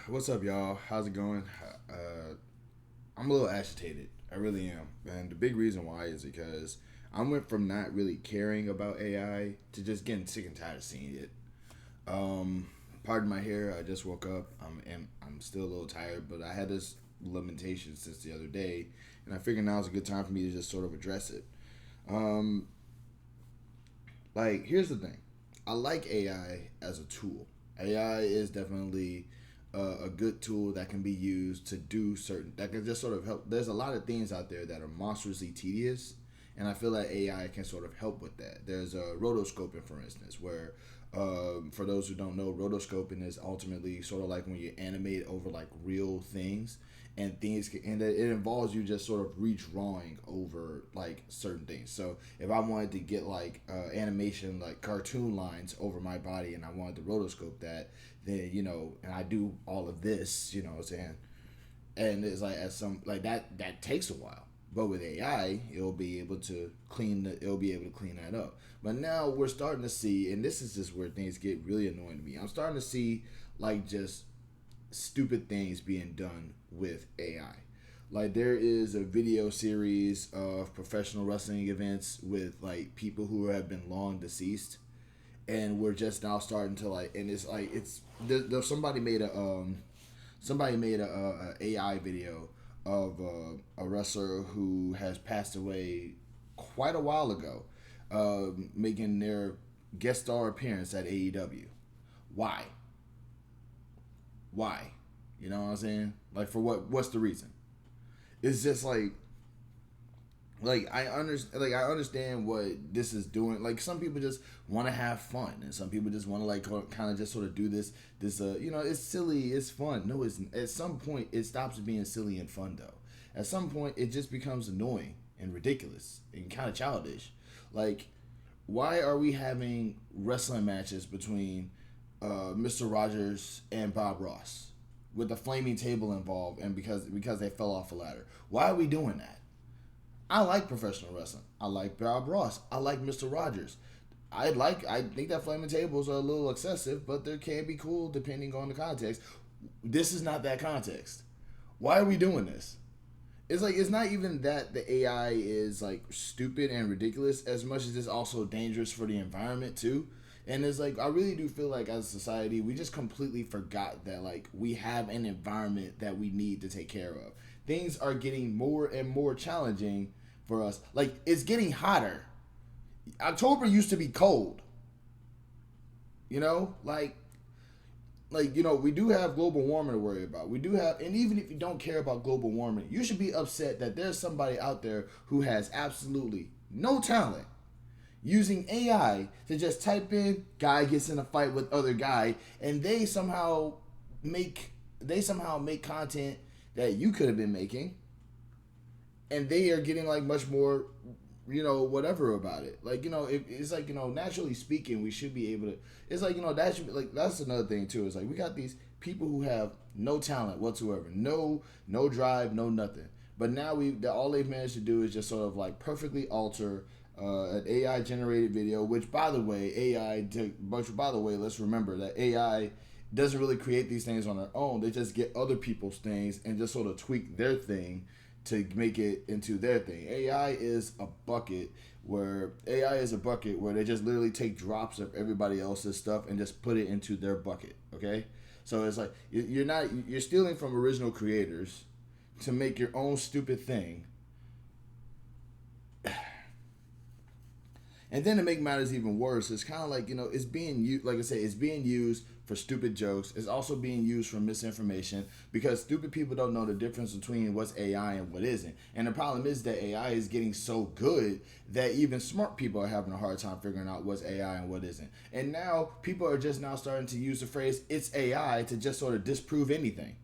What's up, y'all? How's it going? Uh, I'm a little agitated. I really am. And the big reason why is because I went from not really caring about AI to just getting sick and tired of seeing it. Pardon my hair. I just woke up. I'm still a little tired, but I had this lamentation since the other day, and I figured now is a good time for me to just sort of address it. Um, Here's the thing. I like AI as a tool. AI is definitely a good tool that can be used to do certain that can just sort of help. There's a lot of things out there that are monstrously tedious, and I feel like AI can sort of help with that. There's a rotoscoping, for instance, where for those who don't know, rotoscoping is ultimately sort of like when you animate over like real things, and it involves you just sort of redrawing over like certain things. So if I wanted to get like animation like cartoon lines over my body and I wanted to rotoscope that, then and I do all of this, you know what I'm saying? And it's like at some like that takes a while. But with AI, it'll be able to clean that up. But now we're starting to see, and this is just where things get really annoying to me. I'm starting to see like just stupid things being done with AI. Like there is a video series of professional wrestling events with like people who have been long deceased, and we're just now starting to like, and it's like somebody made a AI video of a wrestler who has passed away quite a while ago, making their guest star appearance at AEW. Why? Why? You know what I'm saying? Like for what? What's the reason? It's just I understand what this is doing. Like some people just want to have fun, and some people just want to like kind of just sort of do this. It's silly, it's fun. No, it's at some point it stops being silly and fun though. At some point it just becomes annoying and ridiculous and kind of childish. Like why are we having wrestling matches between Mr. Rogers and Bob Ross with the flaming table involved, and because they fell off a ladder? Why are we doing that? I like professional wrestling. I like Bob Ross. I like Mr. Rogers. I think that flaming tables are a little excessive, but they can be cool depending on the context. This is not that context. Why are we doing this? It's like it's not even that the AI is like stupid and ridiculous as much as it's also dangerous for the environment too. And it's like I really do feel like as a society we just completely forgot that like we have an environment that we need to take care of. Things are getting more and more challenging for us. Like it's getting hotter. October used to be cold. You know, we do have global warming to worry about. We do have, and even if you don't care about global warming, you should be upset that there's somebody out there who has absolutely no talent using AI to just type in guy gets in a fight with other guy, and make they somehow make content that you could have been making, and they are getting like much more whatever about it. Like it's like naturally speaking we should be able to. It's like that should be like that's another thing too. It's like we got these people who have no talent whatsoever, no drive, no nothing. But now all they've managed to do is just sort of like perfectly alter an AI generated video. Which by the way, let's remember that AI doesn't really create these things on their own. They just get other people's things and just sort of tweak their thing to make it into their thing. AI is a bucket where they just literally take drops of everybody else's stuff and just put it into their bucket. Okay, so it's like you're stealing from original creators to make your own stupid thing. And then to make matters even worse, it's kind of like it's being used. Like I say, it's being used for stupid jokes. It's also being used for misinformation because stupid people don't know the difference between what's AI and what isn't. And the problem is that AI is getting so good that even smart people are having a hard time figuring out what's AI and what isn't. And now people are just now starting to use the phrase "it's AI" to just sort of disprove anything.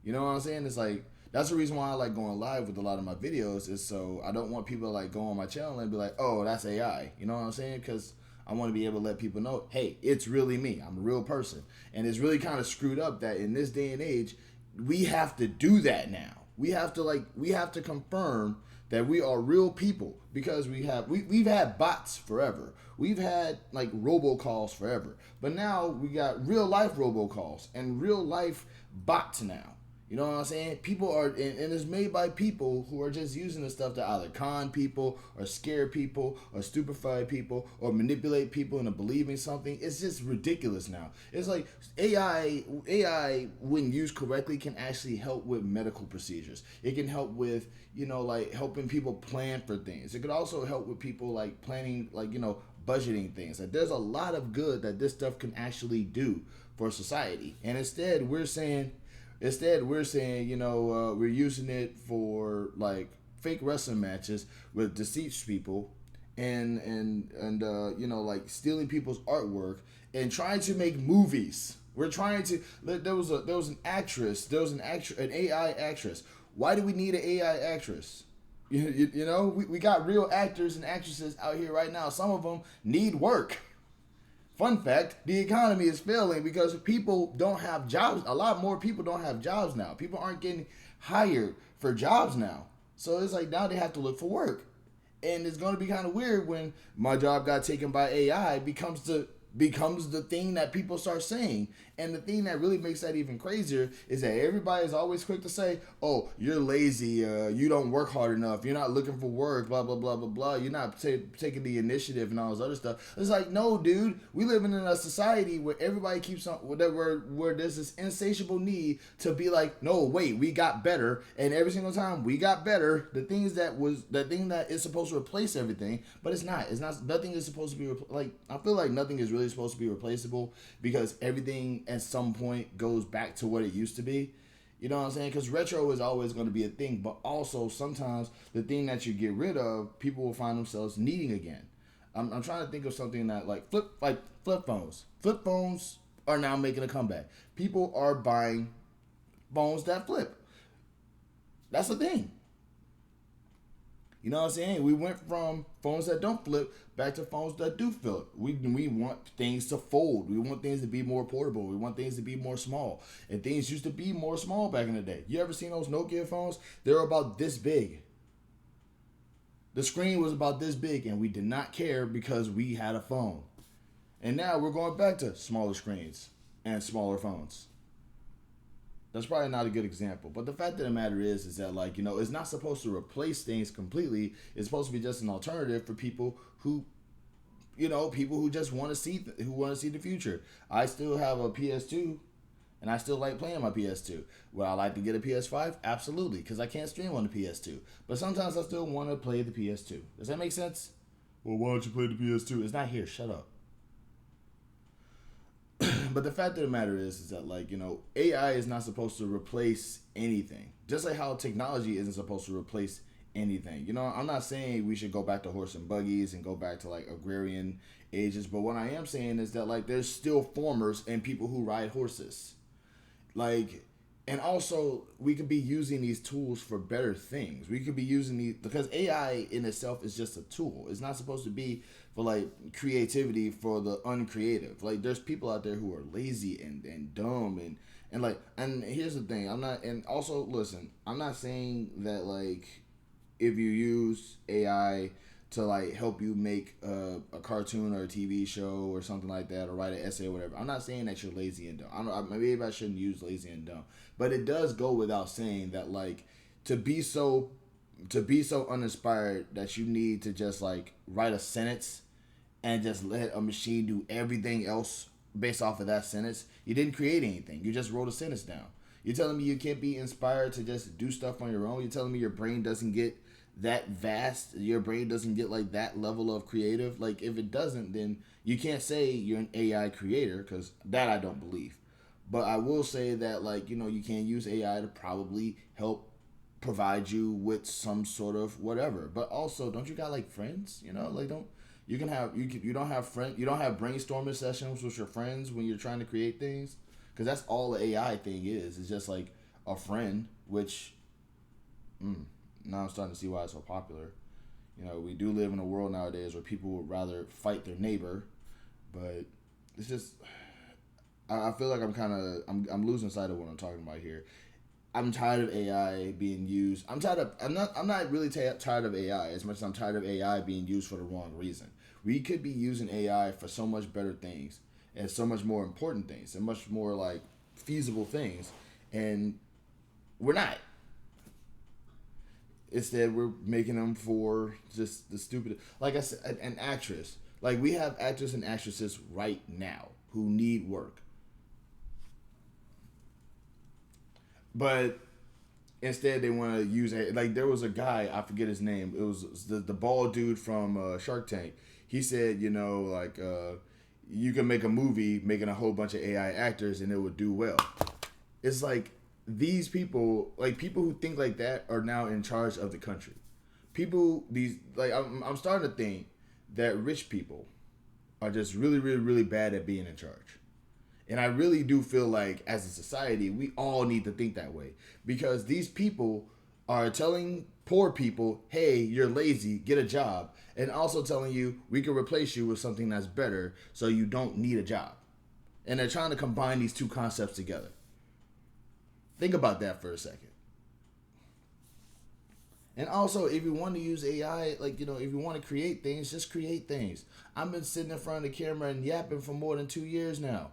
You know what I'm saying? It's like that's the reason why I like going live with a lot of my videos is so I don't want people to like go on my channel and be like, oh, that's AI. You know what I'm saying? Because I want to be able to let people know, hey, it's really me. I'm a real person. And it's really kind of screwed up that in this day and age, we have to do that now. We have to confirm that we are real people because we've had bots forever. We've had like robocalls forever. But now we got real life robocalls and real life bots now. You know what I'm saying? People are, and it's made by people who are just using this stuff to either con people or scare people or stupefy people or manipulate people into believing something. It's just ridiculous now. It's like AI when used correctly can actually help with medical procedures. It can help with, like helping people plan for things. It could also help with people like planning, like, budgeting things. Like there's a lot of good that this stuff can actually do for society. And instead we're saying, we're using it for like fake wrestling matches with deceased people, and like stealing people's artwork and trying to make movies. We're trying to. There was an an AI actress. Why do we need an AI actress? We got real actors and actresses out here right now. Some of them need work. Fun fact, the economy is failing because people don't have jobs. A lot more people don't have jobs now. People aren't getting hired for jobs now. So it's like now they have to look for work. And it's going to be kind of weird when my job got taken by AI becomes the thing that people start saying. And the thing that really makes that even crazier is that everybody is always quick to say, oh, you're lazy, you don't work hard enough, you're not looking for work, blah, blah, blah, blah, blah, you're not taking the initiative and all this other stuff. It's like, no, dude, we living in a society where everybody keeps on, where there's this insatiable need to be like, no, wait, we got better, and every single time we got better, the thing that is supposed to replace everything, but it's not, nothing is supposed to be, I feel like nothing is really supposed to be replaceable because everything at some point goes back to what it used to be. You know what I'm saying? Because retro is always going to be a thing, but also sometimes the thing that you get rid of, people will find themselves needing again. I'm trying to think of something that flip phones. Flip phones are now making a comeback. People are buying phones that flip. That's the thing. You know what I'm saying? We went from phones that don't flip back to phones that do flip. We want things to fold. We want things to be more portable. We want things to be more small. And things used to be more small back in the day. You ever seen those Nokia phones? They were about this big. The screen was about this big, and we did not care because we had a phone. And now we're going back to smaller screens and smaller phones. That's probably not a good example. But the fact of the matter is that, it's not supposed to replace things completely. It's supposed to be just an alternative for people who just want to see, the future. I still have a PS2, and I still like playing my PS2. Would I like to get a PS5? Absolutely, because I can't stream on the PS2. But sometimes I still want to play the PS2. Does that make sense? Well, why don't you play the PS2? It's not here. Shut up. But the fact of the matter is that, AI is not supposed to replace anything. Just like how technology isn't supposed to replace anything. I'm not saying we should go back to horse and buggies and go back to, agrarian ages. But what I am saying is that, there's still farmers and people who ride horses. And also, we could be using these tools for better things. We could be using these, because AI in itself is just a tool. It's not supposed to be for, creativity for the uncreative. There's people out there who are lazy and dumb and here's the thing. Listen, I'm not saying that, if you use AI to help you make a cartoon or a TV show or something like that, or write an essay or whatever. I'm not saying that you're lazy and dumb. Maybe I shouldn't use lazy and dumb, but it does go without saying that to be so uninspired that you need to just write a sentence and just let a machine do everything else based off of that sentence. You didn't create anything. You just wrote a sentence down. You're telling me you can't be inspired to just do stuff on your own? You're telling me your brain doesn't get that vast, your brain doesn't get that level of creative? If it doesn't, then you can't say you're an AI creator, because that I don't believe. But I will say that you can use AI to probably help provide you with some sort of whatever. But also, don't you got friends? You don't have brainstorming sessions with your friends when you're trying to create things, because that's all the AI thing is. It's just a friend, which now I'm starting to see why it's so popular. We do live in a world nowadays where people would rather fight their neighbor, but it's just, I feel like I'm losing sight of what I'm talking about here. I'm tired of AI being used. I'm not really tired of AI as much as I'm tired of AI being used for the wrong reason. We could be using AI for so much better things and so much more important things and much more like feasible things, and we're not. Instead, we're making them for just the stupid. Like I said, an actress. Like we have actors and actresses right now who need work, but instead they want to use a like there was a guy, I forget his name. It was the bald dude from Shark Tank. He said, you can make a movie making a whole bunch of AI actors and it would do well. It's like these people, like people who think like that, are now in charge of the country. People, these like I'm starting to think that rich people are just really, really, really bad at being in charge. And I really do feel like as a society, we all need to think that way because these people are telling poor people, hey, you're lazy, get a job. And also telling you, we can replace you with something that's better so you don't need a job. And they're trying to combine these two concepts together. Think about that for a second. And also, if you want to use AI, like, if you want to create things, just create things. I've been sitting in front of the camera and yapping for more than 2 years now.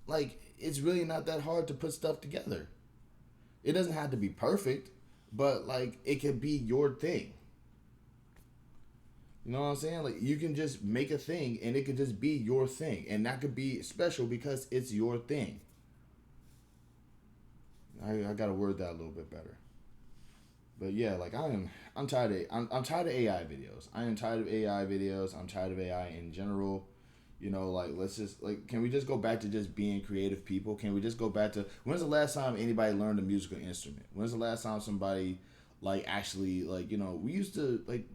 Like, it's really not that hard to put stuff together. It doesn't have to be perfect, but, like, it can be your thing. You know what I'm saying? Like, you can just make a thing and it could just be your thing. And that could be special because it's your thing. I gotta word that a little bit better. But yeah, like I'm tired of I'm tired of AI videos. I am tired of AI videos. I'm tired of AI in general. Like let's just like can we just go back to just being creative people? Can we just go back to when's the last time anybody learned a musical instrument? When's the last time somebody like actually like we used to like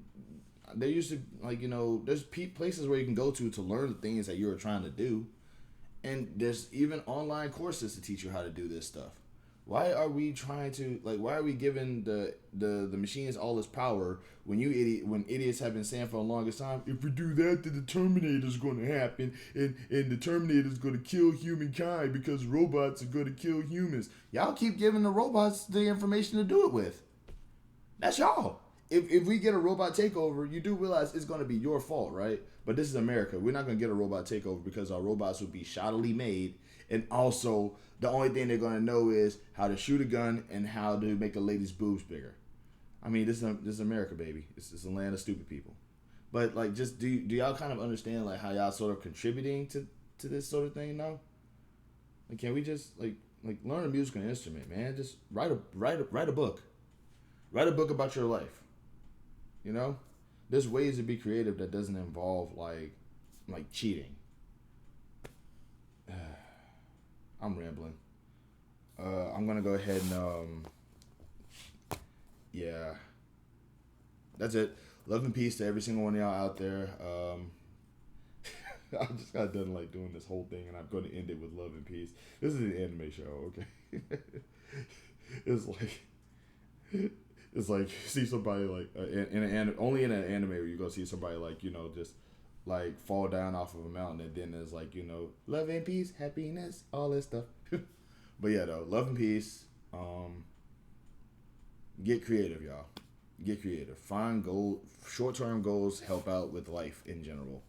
there used to like there's places where you can go to learn the things that you're trying to do, and there's even online courses to teach you how to do this stuff. Why are we trying to like? Why are we giving the machines all this power when idiots have been saying for the longest time, if we do that, then the Terminator's going to happen, and the Terminator's going to kill humankind because robots are going to kill humans. Y'all keep giving the robots the information to do it with. That's y'all. If we get a robot takeover, you do realize it's going to be your fault, right? But this is America. We're not going to get a robot takeover because our robots will be shoddily made, and also the only thing they're going to know is how to shoot a gun and how to make a lady's boobs bigger. I mean, this is America, baby. It's a land of stupid people. But like, just do y'all kind of understand like how y'all sort of contributing to this sort of thing now? Like, can we just like learn a musical instrument, man? Just write a book. Write a book about your life. There's ways to be creative that doesn't involve like cheating. I'm rambling. I'm gonna go ahead and yeah, that's it. Love and peace to every single one of y'all out there. I just got done like doing this whole thing, and I'm going to end it with love and peace. This is an anime show, okay? it's like it's like see somebody like only in an anime where you go see somebody like just like fall down off of a mountain, and then there's like love and peace, happiness, all that stuff. But yeah, though, love and peace. Get creative, y'all. Get creative. Find short-term goals help out with life in general.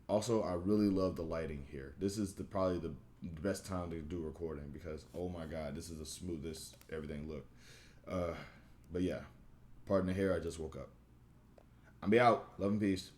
Also, I really love the lighting here. This is probably the best time to do recording because oh my god, this is the smoothest everything look. But yeah, pardon the hair. I just woke up. I'm be out. Love and peace.